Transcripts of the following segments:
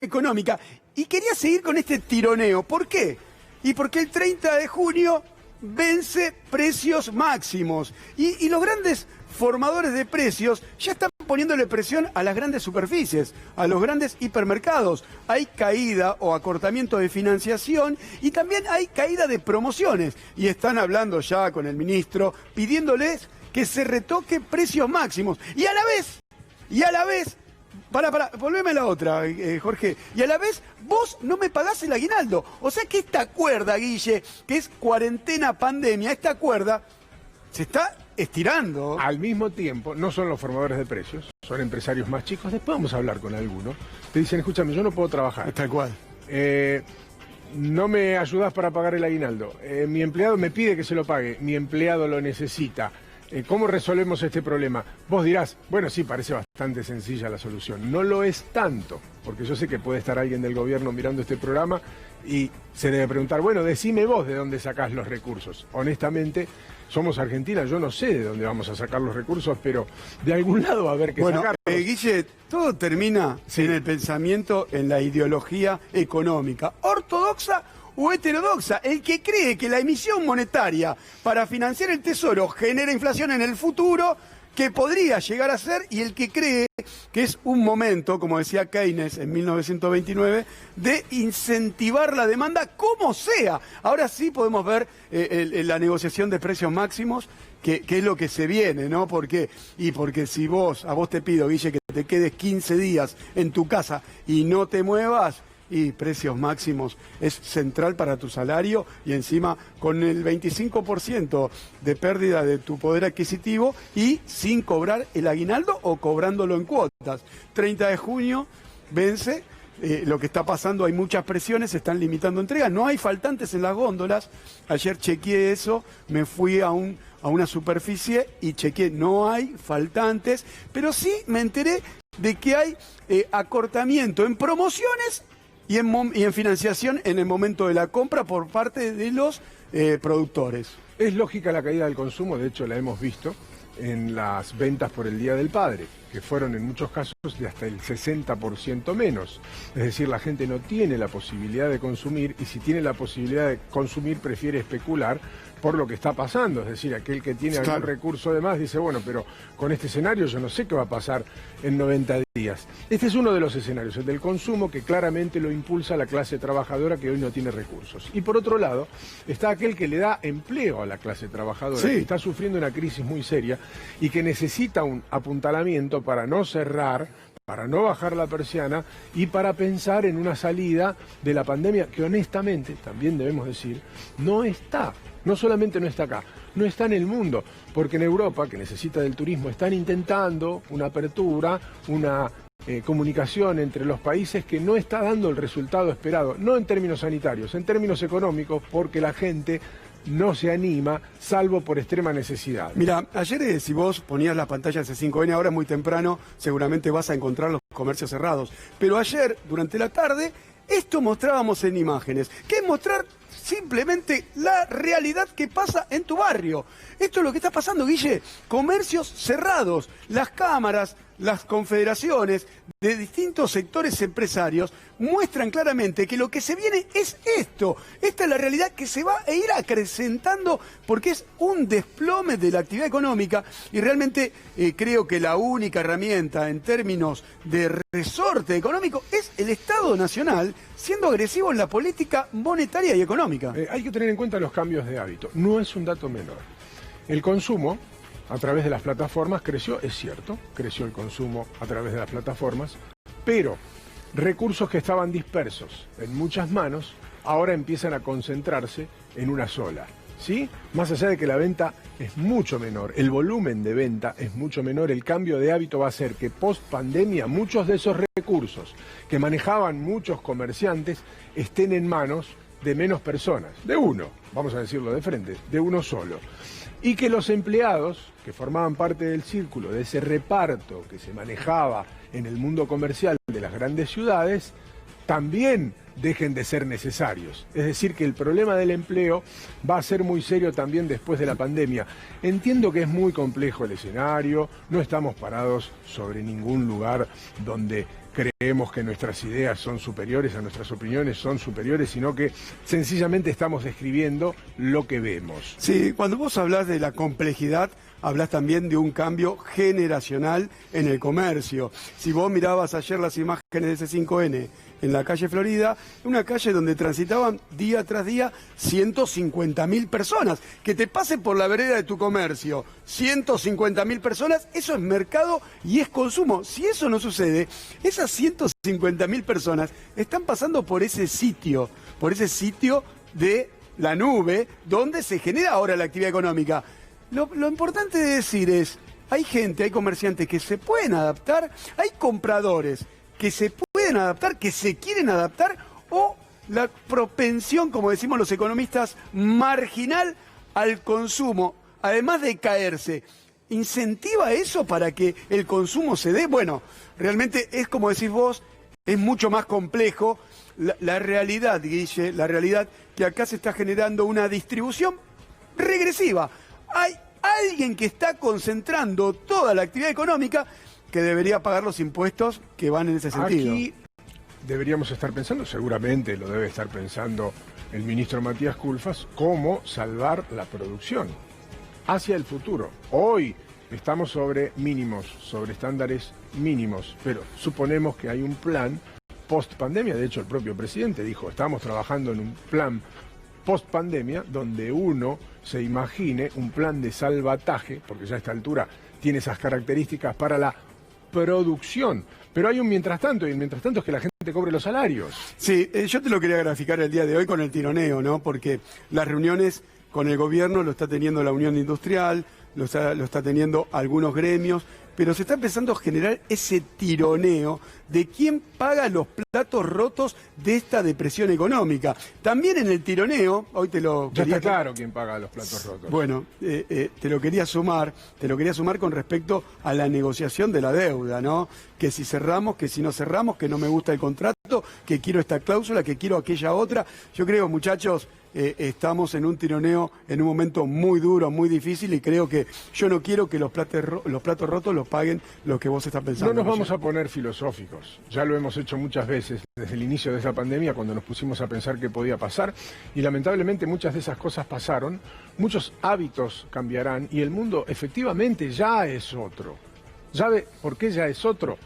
económica y quería seguir con este tironeo. ¿Por qué? Y porque el 30 de junio vence precios máximos y los grandes formadores de precios ya están poniéndole presión a las grandes superficies, a los grandes hipermercados. Hay caída o acortamiento de financiación y también hay caída de promociones. Y están hablando ya con el ministro pidiéndoles que se retoque precios máximos. Y a la vez, volveme a la otra, Jorge. Y a la vez, vos no me pagás el aguinaldo. O sea que esta cuerda, Guille, que es cuarentena, pandemia, esta cuerda se está estirando. Al mismo tiempo, no son los formadores de precios, son empresarios más chicos. Después vamos a hablar con algunos. Te dicen, escúchame, yo no puedo trabajar. Tal cual. No me ayudás para pagar el aguinaldo. Mi empleado me pide que se lo pague. Mi empleado lo necesita. ¿Cómo resolvemos este problema? Vos dirás, bueno, sí, parece bastante sencilla la solución. No lo es tanto, porque yo sé que puede estar alguien del gobierno mirando este programa y se debe preguntar, bueno, decime vos de dónde sacás los recursos. Honestamente, somos Argentina, yo no sé de dónde vamos a sacar los recursos, pero de algún lado va a haber que sacarlos. Guille, todo termina en el pensamiento, en la ideología económica, ortodoxa o heterodoxa. El que cree que la emisión monetaria para financiar el tesoro genera inflación en el futuro, que podría llegar a ser, y el que cree que es un momento, como decía Keynes en 1929, de incentivar la demanda como sea. Ahora sí podemos ver la negociación de precios máximos, que es lo que se viene, ¿no? Porque si a vos te pido, Guille, que te quedes 15 días en tu casa y no te muevas, y precios máximos es central para tu salario y encima con el 25% de pérdida de tu poder adquisitivo y sin cobrar el aguinaldo o cobrándolo en cuotas. 30 de junio vence. Lo que está pasando, hay muchas presiones, se están limitando entregas, no hay faltantes en las góndolas. Ayer chequeé eso, me fui a una superficie y chequeé, no hay faltantes, pero sí me enteré de que hay acortamiento en promociones y en financiación en el momento de la compra por parte de los productores. Es lógica la caída del consumo, de hecho la hemos visto en las ventas por el Día del Padre, que fueron en muchos casos de hasta el 60% menos. Es decir, la gente no tiene la posibilidad de consumir y si tiene la posibilidad de consumir prefiere especular por lo que está pasando. Es decir, aquel que tiene algún recurso de más dice, bueno, pero con este escenario yo no sé qué va a pasar en 90 días. Este es uno de los escenarios, el del consumo, que claramente lo impulsa la clase trabajadora que hoy no tiene recursos. Y por otro lado, está aquel que le da empleo a la clase trabajadora, que está sufriendo una crisis muy seria y que necesita un apuntalamiento para no cerrar, para no bajar la persiana y para pensar en una salida de la pandemia que honestamente, también debemos decir, no está. No solamente no está acá, no está en el mundo, porque en Europa, que necesita del turismo, están intentando una apertura, una comunicación entre los países que no está dando el resultado esperado, no en términos sanitarios, en términos económicos, porque la gente no se anima, salvo por extrema necesidad. Mira, ayer si vos ponías las pantallas de C5N, ahora es muy temprano, seguramente vas a encontrar los comercios cerrados, pero ayer, durante la tarde, esto mostrábamos en imágenes, que es mostrar simplemente la realidad que pasa en tu barrio. Esto es lo que está pasando, Guille. Comercios cerrados, las cámaras, las confederaciones de distintos sectores empresarios muestran claramente que lo que se viene es esto. Esta es la realidad que se va a ir acrecentando porque es un desplome de la actividad económica y realmente creo que la única herramienta en términos de resorte económico es el Estado Nacional siendo agresivo en la política monetaria y económica. Hay que tener en cuenta los cambios de hábito. No es un dato menor. El consumo a través de las plataformas creció, es cierto, creció el consumo a través de las plataformas, pero recursos que estaban dispersos en muchas manos ahora empiezan a concentrarse en una sola, ¿sí? Más allá de que la venta es mucho menor, el volumen de venta es mucho menor, el cambio de hábito va a ser que post pandemia muchos de esos recursos que manejaban muchos comerciantes estén en manos de menos personas, de uno, vamos a decirlo de frente, de uno solo. Y que los empleados que formaban parte del círculo de ese reparto que se manejaba en el mundo comercial de las grandes ciudades también dejen de ser necesarios. Es decir, que el problema del empleo va a ser muy serio también después de la pandemia. Entiendo que es muy complejo el escenario, no estamos parados sobre ningún lugar donde creemos que nuestras ideas son superiores a nuestras opiniones, son superiores, sino que sencillamente estamos describiendo lo que vemos. Sí, cuando vos hablás de la complejidad, hablás también de un cambio generacional en el comercio. Si vos mirabas ayer las imágenes de C5N en la calle Florida, una calle donde transitaban día tras día 150.000 personas. Que te pasen por la vereda de tu comercio 150.000 personas, eso es mercado y es consumo. Si eso no sucede, esas 150.000 personas están pasando por ese sitio de la nube donde se genera ahora la actividad económica. Lo importante de decir es, hay gente, hay comerciantes que se pueden adaptar, hay compradores que se pueden adaptar, que se quieren adaptar, o la propensión, como decimos los economistas, marginal al consumo, además de caerse, ¿incentiva eso para que el consumo se dé? Bueno, realmente es como decís vos, es mucho más complejo. La realidad, Guille, la realidad que acá se está generando una distribución regresiva. Hay alguien que está concentrando toda la actividad económica que debería pagar los impuestos que van en ese sentido. Aquí deberíamos estar pensando, seguramente lo debe estar pensando el ministro Matías Culfas, cómo salvar la producción hacia el futuro. Hoy estamos sobre mínimos, sobre estándares mínimos, pero suponemos que hay un plan post-pandemia. De hecho, el propio presidente dijo, estamos trabajando en un plan post-pandemia donde uno se imagine un plan de salvataje, porque ya a esta altura tiene esas características para la producción. Pero hay un mientras tanto, y el mientras tanto es que la gente cobre los salarios. Sí, yo te lo quería graficar el día de hoy con el tironeo, ¿no? Porque las reuniones con el gobierno lo está teniendo la Unión Industrial, lo está teniendo algunos gremios, pero se está empezando a generar ese tironeo de quién paga los platos rotos de esta depresión económica. También en el tironeo, hoy te lo Ya quería... está claro quién paga los platos rotos. Bueno, te lo quería sumar con respecto a la negociación de la deuda, ¿no? Que si cerramos, que si no cerramos, que no me gusta el contrato, que quiero esta cláusula, que quiero aquella otra. Yo creo, muchachos, estamos en un tironeo en un momento muy duro, muy difícil, y creo que yo no quiero que los platos rotos los paguen los que vos estás pensando. No nos vamos a poner filosóficos, ya lo hemos hecho muchas veces desde el inicio de esta pandemia cuando nos pusimos a pensar qué podía pasar, y lamentablemente muchas de esas cosas pasaron, muchos hábitos cambiarán y el mundo efectivamente ya es otro. ¿Sabe por qué ya es otro?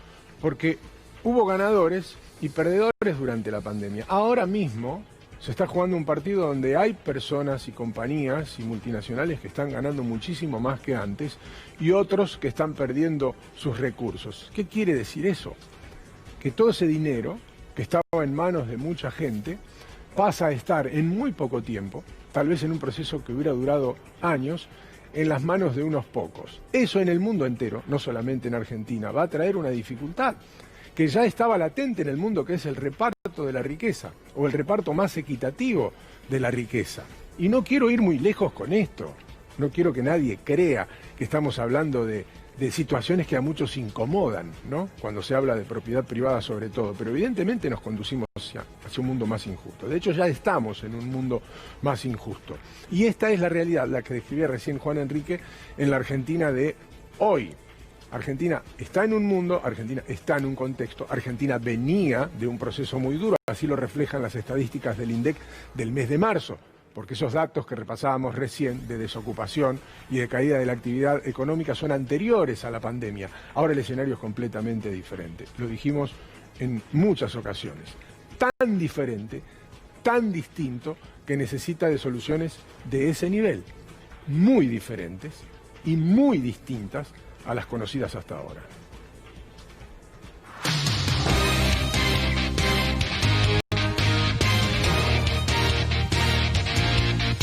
Porque hubo ganadores y perdedores durante la pandemia. Ahora mismo se está jugando un partido donde hay personas y compañías y multinacionales que están ganando muchísimo más que antes y otros que están perdiendo sus recursos. ¿Qué quiere decir eso? Que todo ese dinero que estaba en manos de mucha gente pasa a estar en muy poco tiempo, tal vez en un proceso que hubiera durado años, en las manos de unos pocos. Eso en el mundo entero, no solamente en Argentina, va a traer una dificultad que ya estaba latente en el mundo, que es el reparto de la riqueza, o el reparto más equitativo de la riqueza. Y no quiero ir muy lejos con esto, no quiero que nadie crea que estamos hablando de situaciones que a muchos incomodan, ¿no? Cuando se habla de propiedad privada sobre todo, pero evidentemente nos conducimos hacia un mundo más injusto. De hecho, ya estamos en un mundo más injusto. Y esta es la realidad, la que describía recién Juan Enrique, en la Argentina de hoy. Argentina está en un mundo, Argentina está en un contexto, Argentina venía de un proceso muy duro, así lo reflejan las estadísticas del INDEC del mes de marzo, porque esos datos que repasábamos recién de desocupación y de caída de la actividad económica son anteriores a la pandemia. Ahora el escenario es completamente diferente, lo dijimos en muchas ocasiones, tan diferente, tan distinto, que necesita de soluciones de ese nivel, muy diferentes y muy distintas a las conocidas hasta ahora.